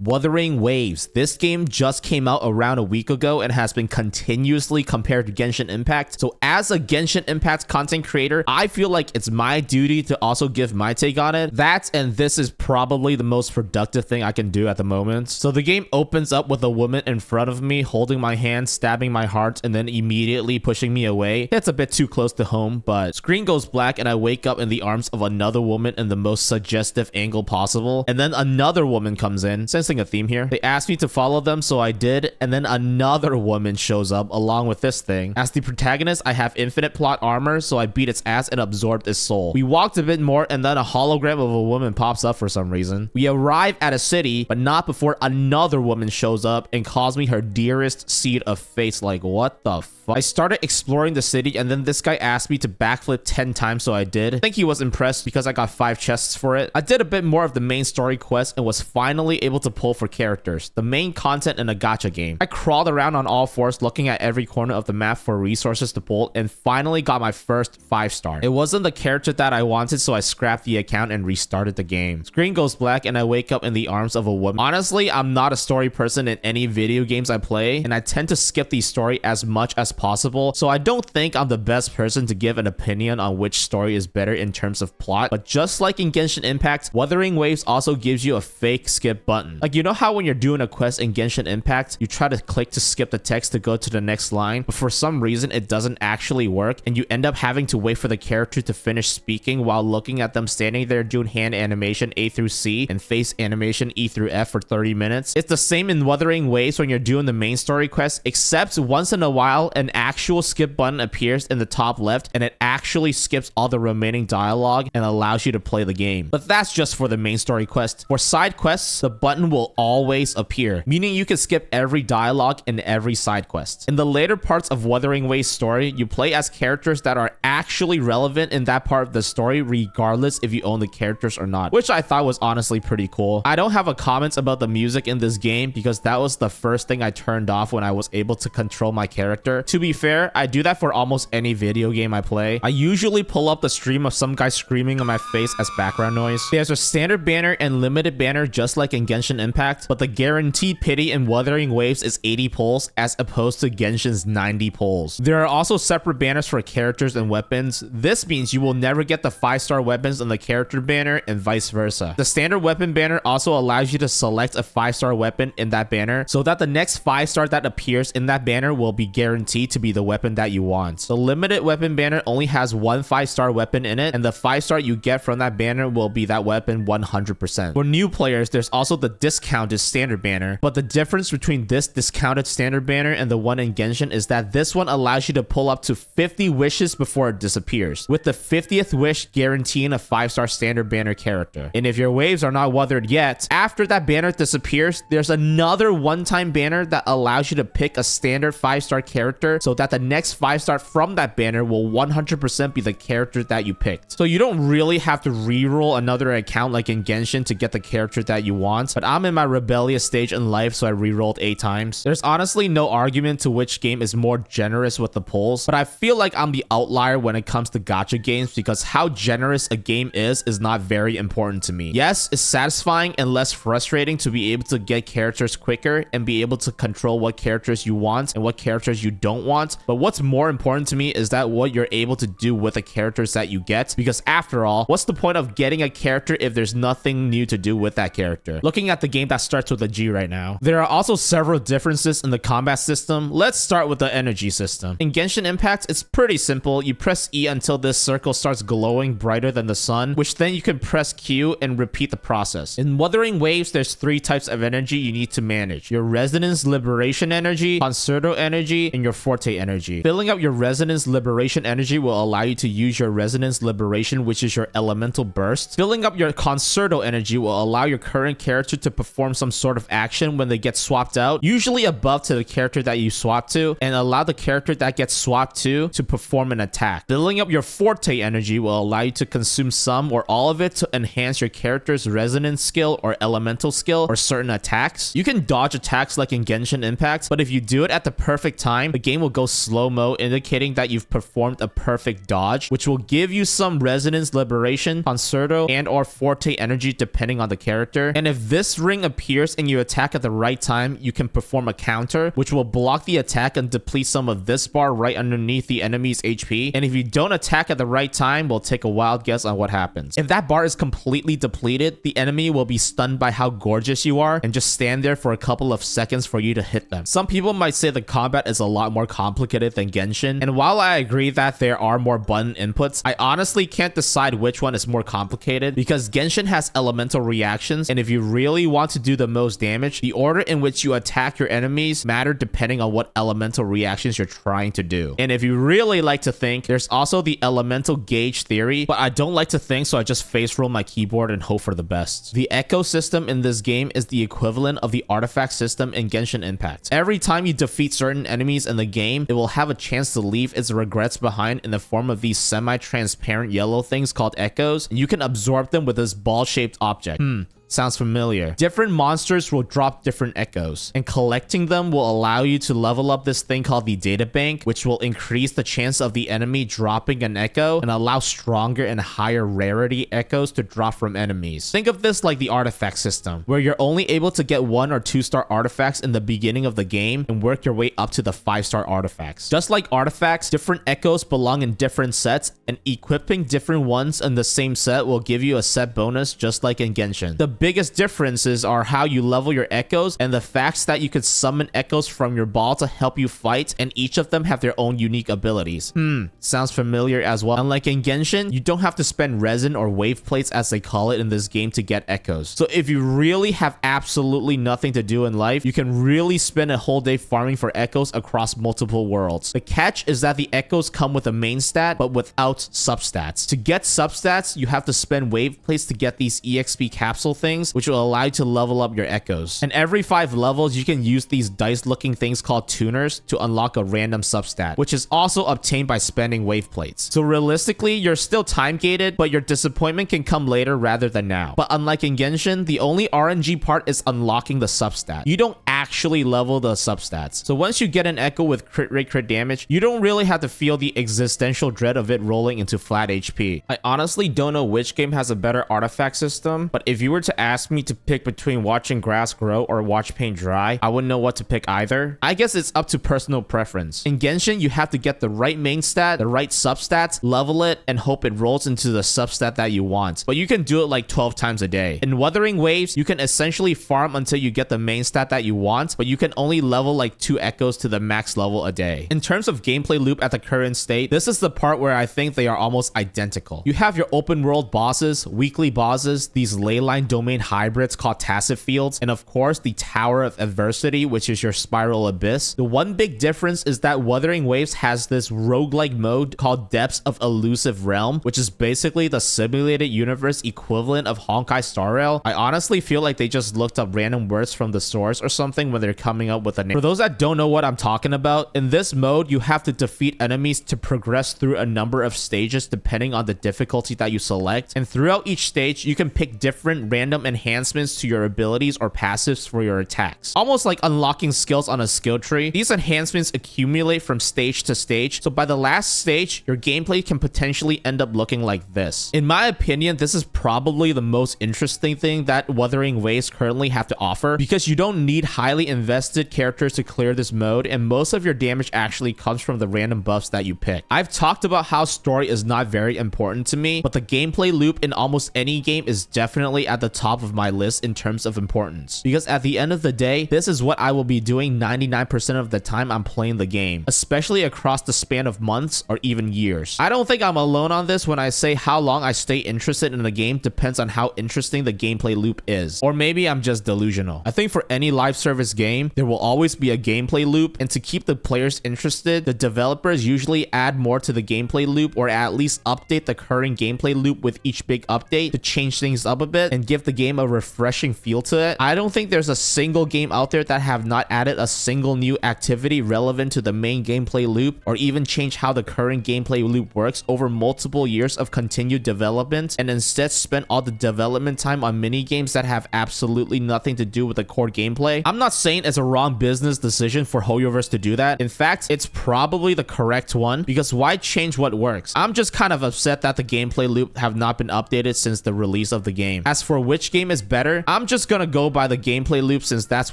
Wuthering Waves. This game just came out around a week ago and has been continuously compared to Genshin Impact. So as a Genshin Impact content creator, I feel like it's my duty to also give my take on it. That and this is probably the most productive thing I can do at the moment. So the game opens up with a woman in front of me holding my hand, stabbing my heart, and then immediately pushing me away. It's a bit too close to home, but screen goes black and I wake up in the arms of another woman in the most suggestive angle possible. And then another woman comes in, sensing a theme here. They asked me to follow them, so I did, and then another woman shows up along with this thing. As the protagonist, I have infinite plot armor, so I beat its ass and absorbed its soul. We walked a bit more and then a hologram of a woman pops up for some reason. We arrive at a city, but not before another woman shows up and calls me her dearest seed of face. Like, what the fuck? I started exploring the city and then this guy asked me to backflip 10 times, so I did. I think he was impressed because I got 5 chests for it. I did a bit more of the main story quest and was finally able to pull for characters, the main content in a gacha game. I crawled around on all fours looking at every corner of the map for resources to pull and finally got my first 5-star. It wasn't the character that I wanted, so I scrapped the account and restarted the game. Screen goes black and I wake up in the arms of a woman. Honestly, I'm not a story person in any video games I play, and I tend to skip the story as much as possible, so I don't think I'm the best person to give an opinion on which story is better in terms of plot. But just like in Genshin Impact, Wuthering Waves also gives you a fake skip button. Like, you know how when you're doing a quest in Genshin Impact, you try to click to skip the text to go to the next line, but for some reason it doesn't actually work and you end up having to wait for the character to finish speaking while looking at them standing there doing hand animation A through C and face animation E through F for 30 minutes. It's the same in Wuthering Waves when you're doing the main story quest, except once in a while an actual skip button appears in the top left and it actually skips all the remaining dialogue and allows you to play the game. But that's just for the main story quest. For side quests, the button will always appear, meaning you can skip every dialogue in every side quest. In the later parts of Wuthering Waves story, you play as characters that are actually relevant in that part of the story regardless if you own the characters or not, which I thought was honestly pretty cool. I don't have a comment about the music in this game because that was the first thing I turned off when I was able to control my character. To be fair, I do that for almost any video game I play. I usually pull up the stream of some guy screaming on my face as background noise. There's a standard banner and limited banner just like in Genshin Impact, but the guaranteed pity in Wuthering Waves is 80 pulls as opposed to Genshin's 90 pulls. There are also separate banners for characters and weapons. This means you will never get the 5-star weapons in the character banner and vice versa. The standard weapon banner also allows you to select a 5-star weapon in that banner so that the next 5-star that appears in that banner will be guaranteed to be the weapon that you want. The limited weapon banner only has one 5-star weapon in it, and the 5-star you get from that banner will be that weapon 100%. For new players, there's also the discounted standard banner, but the difference between this discounted standard banner and the one in Genshin is that this one allows you to pull up to 50 wishes before it disappears, with the 50th wish guaranteeing a 5-star standard banner character. And if your waves are not wuthered yet, after that banner disappears, there's another one-time banner that allows you to pick a standard 5-star character so that the next 5-star from that banner will 100% be the character that you picked. So you don't really have to reroll another account like in Genshin to get the character that you want, but I'm in my rebellious stage in life, so I rerolled 8 times. There's honestly no argument to which game is more generous with the pulls, but I feel like I'm the outlier when it comes to gacha games because how generous a game is not very important to me. Yes, it's satisfying and less frustrating to be able to get characters quicker and be able to control what characters you want and what characters you don't want, but what's more important to me is that what you're able to do with the characters that you get, because after all, what's the point of getting a character if there's nothing new to do with that character? Looking at the game that starts with a G right now. There are also several differences in the combat system. Let's start with the energy system. In Genshin Impact, it's pretty simple. You press E until this circle starts glowing brighter than the sun, which then you can press Q and repeat the process. In Wuthering Waves, there's 3 types of energy you need to manage: your Resonance Liberation energy, Concerto energy, and your Forte energy. Filling up your Resonance Liberation energy will allow you to use your Resonance Liberation, which is your elemental burst. Filling up your Concerto energy will allow your current character to perform some sort of action when they get swapped out, usually above to the character that you swap to, and allow the character that gets swapped to perform an attack. Filling up your Forte energy will allow you to consume some or all of it to enhance your character's resonance skill or elemental skill or certain attacks. You can dodge attacks like in Genshin Impact, but if you do it at the perfect time, the game will go slow-mo, indicating that you've performed a perfect dodge, which will give you some Resonance Liberation, Concerto, and or Forte energy depending on the character. And if this Wuthering appears and you attack at the right time, you can perform a counter, which will block the attack and deplete some of this bar right underneath the enemy's HP. And if you don't attack at the right time, we'll take a wild guess on what happens. If that bar is completely depleted, the enemy will be stunned by how gorgeous you are and just stand there for a couple of seconds for you to hit them. Some people might say the combat is a lot more complicated than Genshin, and while I agree that there are more button inputs, I honestly can't decide which one is more complicated because Genshin has elemental reactions, and if you really want to do the most damage, the order in which you attack your enemies matter depending on what elemental reactions you're trying to do. And if you really like to think, there's also the elemental gauge theory, but I don't like to think, so I just face roll my keyboard and hope for the best. The echo system in this game is the equivalent of the artifact system in Genshin Impact. Every time you defeat certain enemies in the game, it will have a chance to leave its regrets behind in the form of these semi-transparent yellow things called echoes, and you can absorb them with this ball-shaped object. Sounds familiar. Different monsters will drop different echoes, and collecting them will allow you to level up this thing called the data bank, which will increase the chance of the enemy dropping an echo and allow stronger and higher rarity echoes to drop from enemies. Think of this like the artifact system, where you're only able to get 1 or 2 star artifacts in the beginning of the game and work your way up to the 5-star artifacts. Just like artifacts, different echoes belong in different sets, and equipping different ones in the same set will give you a set bonus just like in Genshin. The biggest differences are how you level your echoes and the facts that you could summon echoes from your ball to help you fight, and each of them have their own unique abilities. Sounds familiar as well. Unlike in Genshin, you don't have to spend resin or wave plates as they call it in this game to get echoes. So if you really have absolutely nothing to do in life, you can really spend a whole day farming for echoes across multiple worlds. The catch is that the echoes come with a main stat but without substats. To get substats, you have to spend wave plates to get these EXP capsule things, which will allow you to level up your echoes. And every 5 levels, you can use these dice looking things called tuners to unlock a random substat, which is also obtained by spending wave plates. So realistically, you're still time gated, but your disappointment can come later rather than now. But unlike in Genshin, the only RNG part is unlocking the substat. You don't actually level the substats. So once you get an echo with crit rate, crit damage, you don't really have to feel the existential dread of it rolling into flat HP. I honestly don't know which game has a better artifact system, but if you were to ask me to pick between watching grass grow or watch paint dry, I wouldn't know what to pick either. I guess it's up to personal preference. In Genshin, you have to get the right main stat, the right substats, level it, and hope it rolls into the substat that you want. But you can do it like 12 times a day. In Wuthering Waves, you can essentially farm until you get the main stat that you want, but you can only level like 2 echoes to the max level a day. In terms of gameplay loop at the current state, this is the part where I think they are almost identical. You have your open world bosses, weekly bosses, these leyline domain hybrids called tacit fields, and of course the Tower of Adversity, which is your spiral abyss. The one big difference is that Wuthering Waves has this roguelike mode called Depths of Elusive Realm, which is basically the simulated universe equivalent of Honkai Star Rail. I honestly feel like they just looked up random words from the source or something when they're coming up with a name. For those that don't know what I'm talking about, in this mode you have to defeat enemies to progress through a number of stages depending on the difficulty that you select, and throughout each stage you can pick different random enhancements to your abilities or passives for your attacks. Almost like unlocking skills on a skill tree, these enhancements accumulate from stage to stage, so by the last stage, your gameplay can potentially end up looking like this. In my opinion, this is probably the most interesting thing that Wuthering Waves currently have to offer, because you don't need highly invested characters to clear this mode, and most of your damage actually comes from the random buffs that you pick. I've talked about how story is not very important to me, but the gameplay loop in almost any game is definitely at the top of my list in terms of importance, because at the end of the day, this is what I will be doing 99% of the time I'm playing the game, especially across the span of months or even years. I don't think I'm alone on this when I say how long I stay interested in the game depends on how interesting the gameplay loop is, or maybe I'm just delusional. I think for any live service game, there will always be a gameplay loop, and to keep the players interested, the developers usually add more to the gameplay loop, or at least update the current gameplay loop with each big update to change things up a bit and give the game a refreshing feel to it. I don't think there's a single game out there that have not added a single new activity relevant to the main gameplay loop, or even change how the current gameplay loop works over multiple years of continued development, and instead spent all the development time on mini games that have absolutely nothing to do with the core gameplay. I'm not not saying it's a wrong business decision for Hoyoverse to do that. In fact, it's probably the correct one, because why change what works? I'm just kind of upset that the gameplay loop have not been updated since the release of the game. As for which game is better, I'm just gonna go by the gameplay loop since that's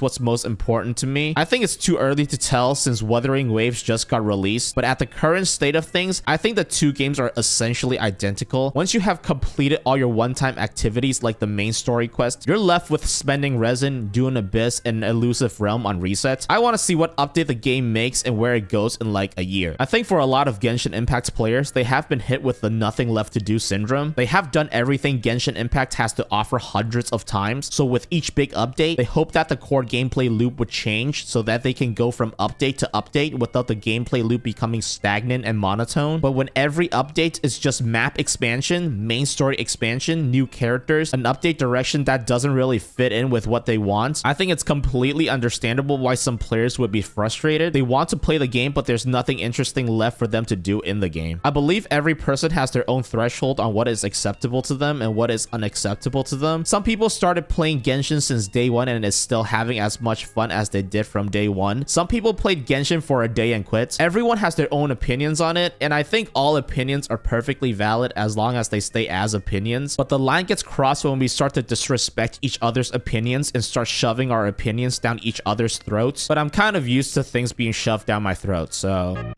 what's most important to me. I think it's too early to tell since Wuthering Waves just got released, but at the current state of things, I think the two games are essentially identical. Once you have completed all your one-time activities like the main story quest, you're left with spending resin, doing Abyss, and Elusive Realm on reset. I want to see what update the game makes and where it goes in like a year. I think for a lot of Genshin Impact players, they have been hit with the nothing left to do syndrome. They have done everything Genshin Impact has to offer hundreds of times, so with each big update, they hope that the core gameplay loop would change so that they can go from update to update without the gameplay loop becoming stagnant and monotone. But when every update is just map expansion, main story expansion, new characters, an update direction that doesn't really fit in with what they want, I think it's completely understandable why some players would be frustrated. They want to play the game, but there's nothing interesting left for them to do in the game. I believe every person has their own threshold on what is acceptable to them and what is unacceptable to them. Some people started playing Genshin since day one and is still having as much fun as they did from day one. Some people played Genshin for a day and quit. Everyone has their own opinions on it, and I think all opinions are perfectly valid as long as they stay as opinions. But the line gets crossed when we start to disrespect each other's opinions and start shoving our opinions down each other's throats. But I'm kind of used to things being shoved down my throat, so...